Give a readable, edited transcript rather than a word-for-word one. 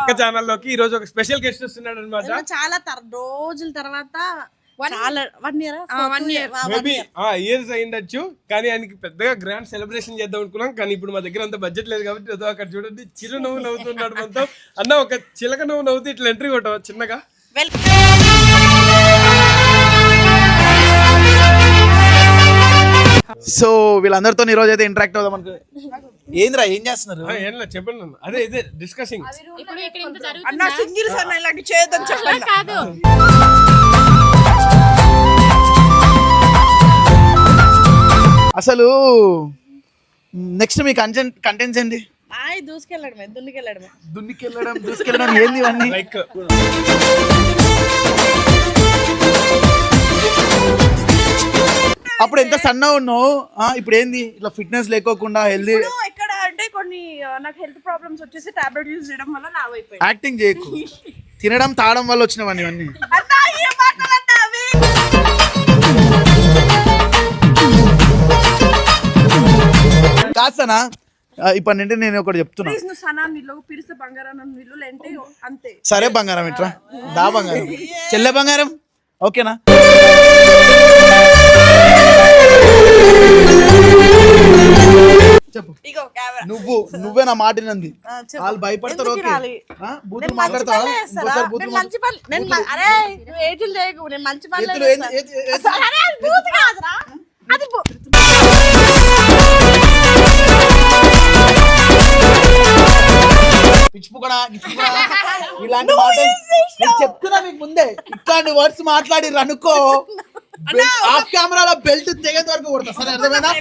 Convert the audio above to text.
అక్క ఛానల్లోకి ఈ రోజు ఒక స్పెషల్ గెస్ట్ వస్తున్నాడు అనమాట. చాలా రోజుల తర్వాత చాలా 1 year మేబీ ఇయర్స్ అయ్యిండొచ్చు, కానీ ఆయనకి పెద్దగా గ్రాండ్ సెలబ్రేషన్ చేద్దాం అనుకున్నాం. కానీ ఇప్పుడు మా దగ్గర అంత బడ్జెట్ లేదు కాబట్టి ఏదో అక్కడ చూడండి చిరునవ్వు నవ్వుతున్నాడు మనతో. అన్న ఒక చిలక నవ్వు నవ్వుతూ ఇట్లా ఎంట్రీ కొట్టవా చిన్నగా? సో వీళ్ళందరితో ఈ రోజు అయితే ఇంటరాక్ట్ అవుదాం అనుకో. ఏంద్రా ఏం చేస్తున్నారు? ఏం లేదు చెప్పండి అన్న. అదే ఇదే డిస్కసింగ్. అన్న సింగిల్స్ అన్న ఇలాంటి చేయొద్దని చెప్పండి. కాదు అసలు నెక్స్ట్ మీ కంటెంట్స్ ఏంటి? దూసుకెళ్ళడం ఏంది ఇవన్నీ? లైక్ అప్పుడు ఎంత సన్నగా ఉన్నావు, ఇప్పుడు ఏంది ఇట్లా ఫిట్నెస్ లేకోకుండా హెల్దీ? ఎక్కడ అంటే కొన్ని నాకు హెల్త్ ప్రాబ్లమ్స్ వచ్చేసి టాబ్లెట్ యూజ్ చేయడం వల్ల లావ్ అయిపోయింది. యాక్టింగ్ చేయకు, తినడం తాగడం వల్ల వచ్చినవన్నీ ఇవన్నీ. కాస్తానా ఇప్పటి నుండి నేను ఒకటి చెప్తున్నా. సరే బంగారం ఇట్రా, దా బంగారం, చెల్లె బంగారం, ఓకేనా? చెప్పు. నువ్వే నా మాటినంది, వాళ్ళు భయపడతారు. ఓకే బూతులు మాట్లాడతావా? ఇలాంటి మాటలు చెప్తున్నా మీకు ముందే. ఇట్లాంటి వర్డ్స్ మాట్లాడి అనుకో ఆఫ్ కెమెరాలో బెల్ట్ తెగేంత వరకు కొడతా. సరే అర్థమైందా?